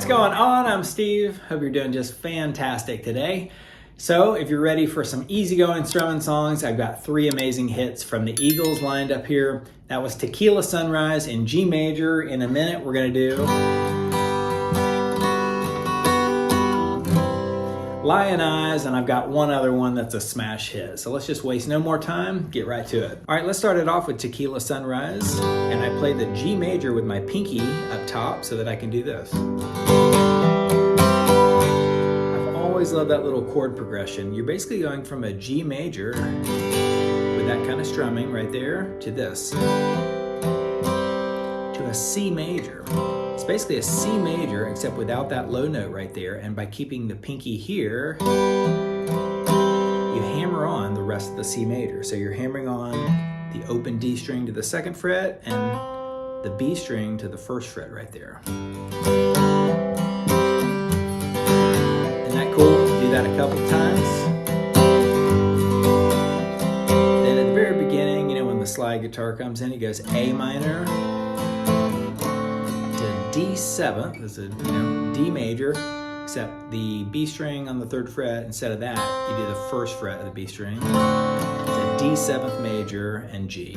What's going on? I'm Steve. Hope you're doing just fantastic today. So if you're ready for some easygoing strumming songs, I've got 3 amazing hits from the Eagles lined up here. That was Tequila Sunrise in G major. In a minute, we're going to do Lyin Eyes, and I've got one other one that's a smash hit. So let's just waste no more time, get right to it. All right, let's start it off with Tequila Sunrise, and I play the G major with my pinky up top so that I can do this. I've always loved that little chord progression. You're basically going from a G major with that kind of strumming right there to this, to a C major. It's basically a C major, except without that low note right there, and by keeping the pinky here, you hammer on the rest of the C major. So you're hammering on the open D string to the 2nd fret and the B string to the 1st fret right there. Isn't that cool? Do that a couple times. Then at the very beginning, you know, when the slide guitar comes in, it goes A minor, D7th, this is D major, except the B string on the 3rd fret, instead of that, you do the 1st fret of the B string. It's a D7th major and G.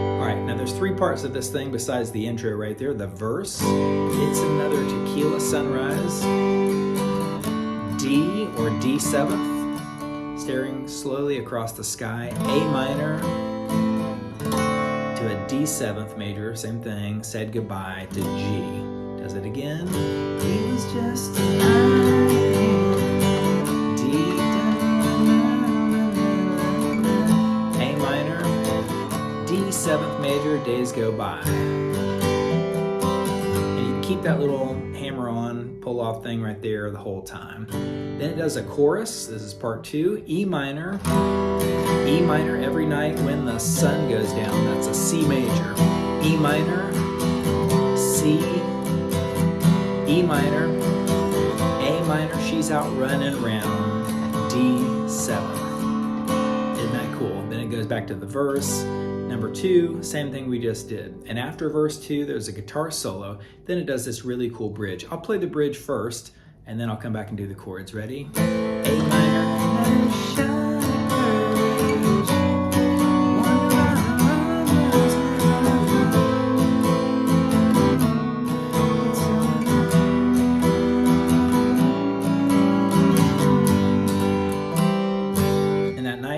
All right, now there's 3 parts of this thing besides the intro right there. The verse, it's another Tequila Sunrise, D or D7th, staring slowly across the sky, A minor, to a D7th major, same thing, said goodbye to G. Does it again. He was just a D, A minor, D7th major, days go by. And you can keep that little hammer on, pull off thing right there the whole time. Then it does a chorus. This is part 2, E minor every night when the sun goes down. That's a C major. E minor, C, E minor, A minor, she's out running around, D7. Isn't that cool? Then it goes back to the verse. Number 2, same thing we just did. And after verse 2, there's a guitar solo. Then it does this really cool bridge. I'll play the bridge first, and then I'll come back and do the chords. Ready? A minor.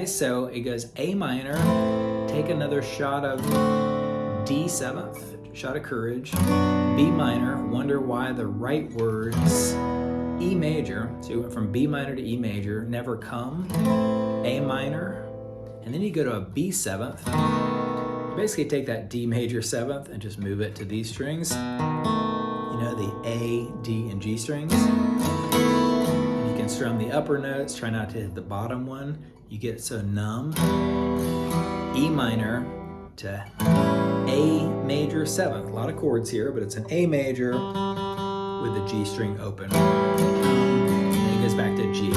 So it goes A minor, take another shot of D7th, shot of courage, B minor, wonder why the right words, E major, so you went from B minor to E major, never come, A minor, and then you go to a B7th. You basically take that D major 7th and just move it to these strings, you know, the A, D, and G strings. You can strum the upper notes, try not to hit the bottom one. You get so numb. E minor to A major 7th. A lot of chords here, but it's an A major with the G string open. And it goes back to G.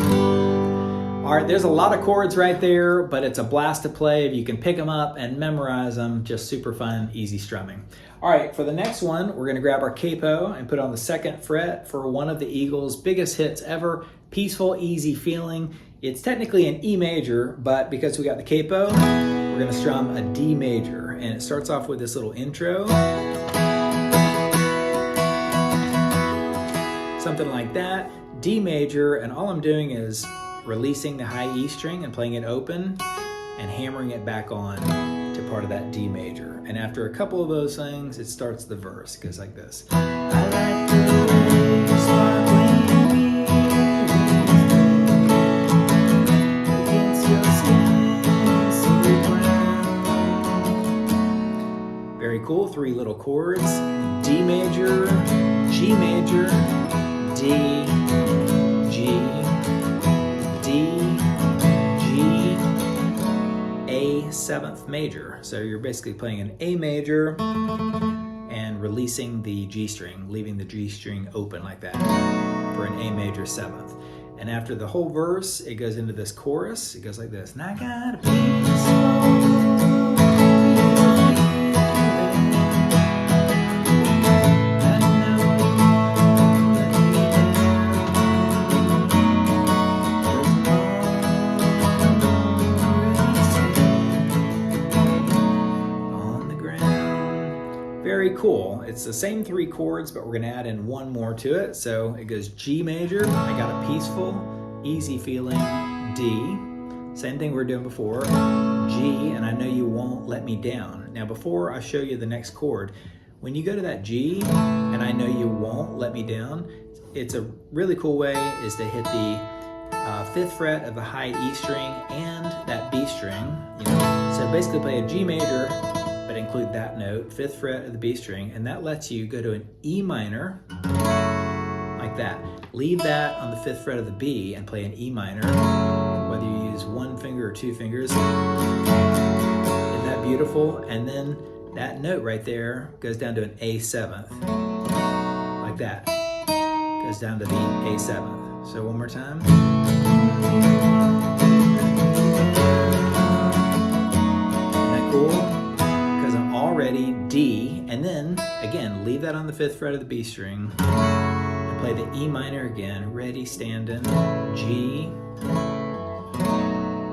All right, there's a lot of chords right there, but it's a blast to play. If you can pick them up and memorize them, just super fun, easy strumming. All right, for the next one, we're gonna grab our capo and put on the 2nd fret for one of the Eagles' biggest hits ever, Peaceful, Easy Feeling. It's technically an E major, but because we got the capo, we're gonna strum a D major. And it starts off with this little intro. Something like that, D major, and all I'm doing is releasing the high E string and playing it open and hammering it back on to part of that D major. And after a couple of those things, it starts the verse. It goes like this. I like the way you sparkling. Very cool, 3 little chords, D major, G major, D, G, D, G, A 7th major. So you're basically playing an A major and releasing the G string, leaving the G string open like that for an A major 7th. And after the whole verse, it goes into this chorus. It goes like this. And I got a peaceful cool. It's the same 3 chords, but we're gonna add in one more to it. So it goes G major, I got a peaceful, easy feeling D. Same thing we were doing before, G, and I know you won't let me down. Now before I show you the next chord, when you go to that G, and I know you won't let me down, it's a really cool way is to hit the 5th fret of the high E string and that B string. So basically play a G major, but include that note, 5th fret of the B string, and that lets you go to an E minor, like that. Leave that on the 5th fret of the B and play an E minor, whether you use 1 finger or 2 fingers. Isn't that beautiful? And then that note right there goes down to an A7th, like that. Goes down to the A7th. So one more time. Isn't that cool? Because I'm already D, and then again, leave that on the 5th fret of the B string, and play the E minor again, ready, standing, G,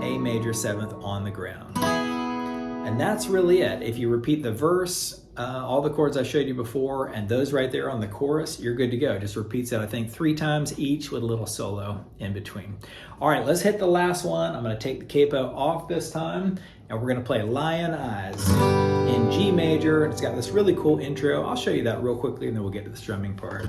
A major 7th on the ground. And that's really it. If you repeat the verse, all the chords I showed you before, and those right there on the chorus, you're good to go. Just repeats it, I think, 3 times each with a little solo in between. All right, let's hit the last one. I'm gonna take the capo off this time, and we're gonna play Lyin Eyes in G major. It's got this really cool intro. I'll show you that real quickly, and then we'll get to the strumming part.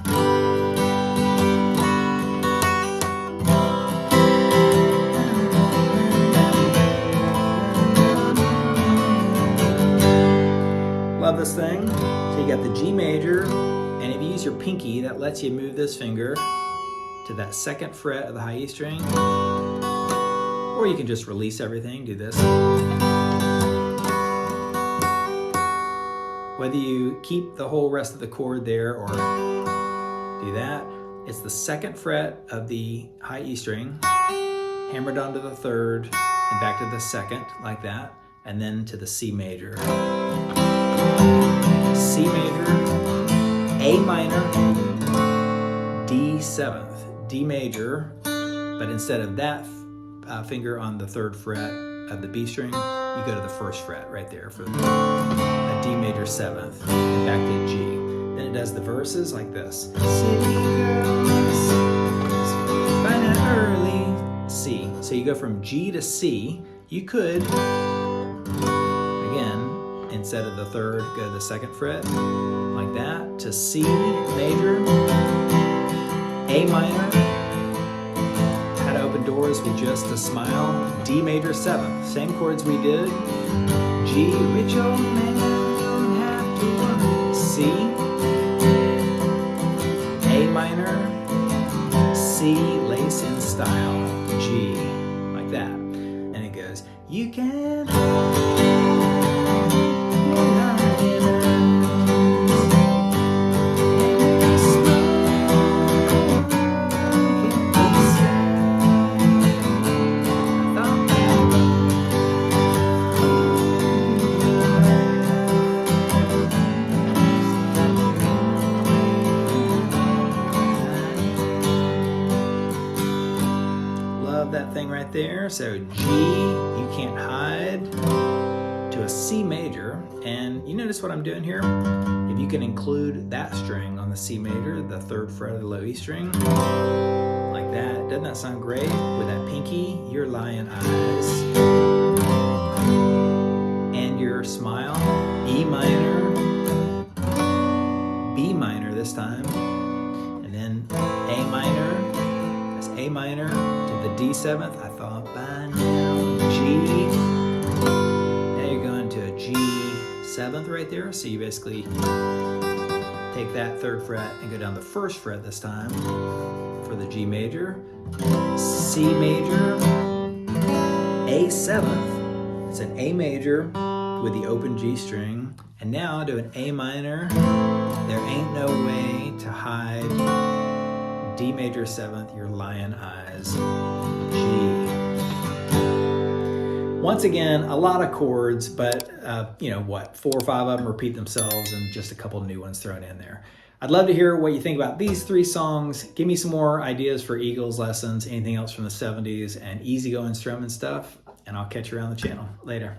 Love this thing. So you got the G major, and if you use your pinky, that lets you move this finger to that 2nd fret of the high E string, or you can just release everything, do this. Whether you keep the whole rest of the chord there or do that, it's the 2nd fret of the high E string, hammered onto the 3rd, and back to the 2nd, like that, and then to the C major. C major, A minor, D7th, D major, but instead of that finger on the 3rd fret of the B string, you go to the 1st fret right there for a D major 7th, and back to G. Then it does the verses like this. City girls, find out early, C. So you go from G to C. You could, again, instead of the 3rd, go to the 2nd fret, like that, to C major, A minor, how to open doors with just a smile, D major 7th, same chords we did, G, rich old man don't have to worry, C, A minor, C, lace in style, G, like that, and it goes, you can that thing right there. So G, you can't hide, to a C major, and you notice what I'm doing here? If you can include that string on the C major, the 3rd fret of the low E string, like that, doesn't that sound great? With that pinky, your Lyin Eyes, and your smile, E minor, B minor this time, and then A minor, that's A minor, the D7th, I thought by now, G, now you're going to a G7th right there, so you basically take that 3rd fret and go down the 1st fret this time for the G major, C major, A7th, it's an A major with the open G string, and now do an A minor, there ain't no way to hide, D major 7th, your Lyin Eyes, G. Once again, a lot of chords, but you know what, 4 or 5 of them repeat themselves and just a couple new ones thrown in there. I'd love to hear what you think about these 3 songs. Give me some more ideas for Eagles lessons, anything else from the 70s, and easygoing strumming stuff, and I'll catch you around the channel. Later.